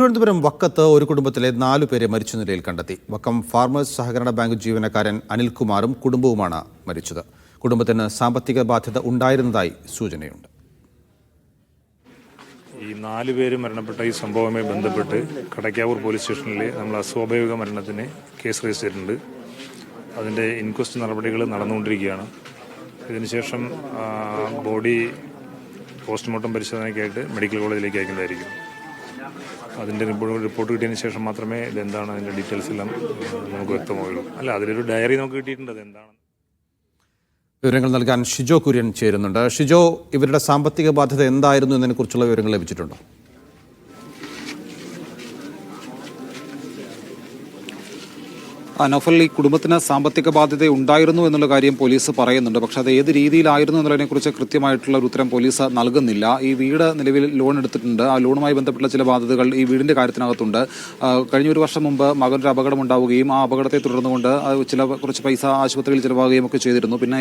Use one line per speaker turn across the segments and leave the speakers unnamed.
തിരുവനന്തപുരം വക്കത്ത് ഒരു കുടുംബത്തിലെ 4 പേരെ മരിച്ച നിലയിൽ കണ്ടെത്തി. വക്കം ഫാർമേഴ്സ് സഹകരണ ബാങ്ക് ജീവനക്കാരൻ അനിൽകുമാറും കുടുംബവുമാണ് മരിച്ചത്. കുടുംബത്തിന് സാമ്പത്തിക ബാധ്യത ഉണ്ടായിരുന്നതായി സൂചനയുണ്ട്.
ഈ 4 പേര് മരണപ്പെട്ട ഈ സംഭവവുമായി ബന്ധപ്പെട്ട് കടയ്ക്കാവൂർ പോലീസ് സ്റ്റേഷനിൽ നമ്മൾ അസ്വാഭാവിക മരണത്തിന് കേസ് രജിസ്റ്റർ ചെയ്തിട്ടുണ്ട്. അതിൻ്റെ ഇൻക്വസ്റ്റ് നടപടികൾ നടന്നുകൊണ്ടിരിക്കുകയാണ്. ഇതിനുശേഷം ബോഡി പോസ്റ്റ്മോർട്ടം പരിശോധനയ്ക്കായിട്ട് മെഡിക്കൽ കോളേജിലേക്ക് അയക്കുന്നതായിരിക്കും. അതിൻ്റെ റിപ്പോർട്ട് കിട്ടിയതിന് ശേഷം മാത്രമേ ഇതെന്താണ് അതിൻ്റെ ഡീറ്റെയിൽസ് എല്ലാം നമുക്ക് വ്യക്തമാവുള്ളൂ. അല്ല, അതിലൊരു ഡയറി നമുക്ക് കിട്ടിയിട്ടുണ്ട്. അതെന്താണ്
വിവരങ്ങൾ നൽകാൻ ഷിജോ കുര്യൻ ചേരുന്നുണ്ട്. ഷിജോ, ഇവരുടെ സാമ്പത്തിക ബാധ്യത എന്തായിരുന്നു എന്നതിനെക്കുറിച്ചുള്ള വിവരങ്ങൾ ലഭിച്ചിട്ടുണ്ടോ?
നൗഫൽ, ഈ കുടുംബത്തിന് സാമ്പത്തിക ബാധ്യത ഉണ്ടായിരുന്നു എന്നുള്ള കാര്യം പോലീസ് പറയുന്നുണ്ട്. പക്ഷേ അത് ഏത് രീതിയിലായിരുന്നു എന്നുള്ളതിനെക്കുറിച്ച് കൃത്യമായിട്ടുള്ള ഒരു ഉത്തരം പോലീസ് നൽകുന്നില്ല. ഈ വീട് നിലവിൽ ലോൺ എടുത്തിട്ടുണ്ട്. ആ ലോണുമായി ബന്ധപ്പെട്ട ചില ബാധ്യതകൾ ഈ വീടിന്റെ കാര്യത്തിനകത്തുണ്ട്. കഴിഞ്ഞ ഒരു വർഷം മുമ്പ് മകനൊരു അപകടം ഉണ്ടാവുകയും ആ അപകടത്തെ തുടർന്നുകൊണ്ട് കുറച്ച് പൈസ ആശുപത്രിയിൽ ചിലവാകുകയും ഒക്കെ ചെയ്തിരുന്നു. പിന്നെ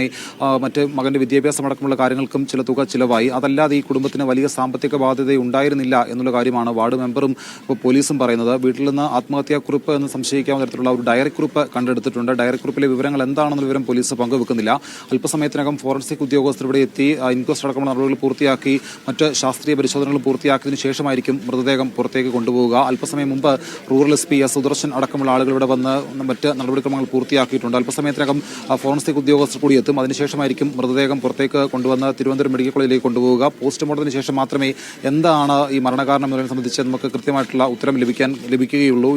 മറ്റ് മകന്റെ വിദ്യാഭ്യാസം അടക്കമുള്ള കാര്യങ്ങൾക്കും ചില തുക ചിലവായി. അതല്ലാതെ ഈ കുടുംബത്തിന് വലിയ സാമ്പത്തിക ബാധ്യത ഉണ്ടായിരുന്നില്ല എന്നുള്ള കാര്യമാണ് വാർഡ് മെമ്പറും പോലീസും പറയുന്നത്. വീട്ടിൽ നിന്ന് ആത്മഹത്യാക്കുറിപ്പ് എന്ന് സംശയിക്കാവുന്ന തരത്തിലുള്ള ഒരു ഡയറി കുറിപ്പ് കണ്ടെടുത്തിട്ടുണ്ട്. ഡയറി കുറിപ്പിലെ വിവരങ്ങൾ എന്താണെന്ന വിവരം പോലീസ് പങ്കുവെക്കുന്നില്ല. അല്പസമയത്തിനകം ഫോറൻസിക് ഉദ്യോഗസ്ഥർ ഇവിടെ എത്തി ഇൻക്വസ്റ്റ് അടക്കമുള്ള നടപടികൾ പൂർത്തിയാക്കി മറ്റ് ശാസ്ത്രീയ പരിശോധനകൾ പൂർത്തിയാക്കിയതിനു ശേഷമായിരിക്കും മൃതദേഹം പുറത്തേക്ക് കൊണ്ടുപോവുക. അല്പസമയം മുമ്പ് റൂറൽ SP സുദർശൻ അടക്കമുള്ള ആളുകൾ ഇവിടെ വന്ന് മറ്റ് നടപടിക്രമങ്ങൾ പൂർത്തിയാക്കിയിട്ടുണ്ട്. അല്പസമയത്തിനകം ഫോറൻസിക് ഉദ്യോഗസ്ഥർ കൂടി എത്തും. അതിനുശേഷമായിരിക്കും മൃതദേഹം പുറത്തേക്ക് കൊണ്ടുവന്ന് തിരുവനന്തപുരം മെഡിക്കൽ കോളേജിലേക്ക് കൊണ്ടുപോവുക. പോസ്റ്റ്മോർട്ടത്തിന് ശേഷം മാത്രമേ എന്താണ് ഈ മരണകാരണം എന്നതിനെ സംബന്ധിച്ച് നമുക്ക് കൃത്യമായിട്ടുള്ള ഉത്തരം ലഭിക്കുകയുള്ളൂ.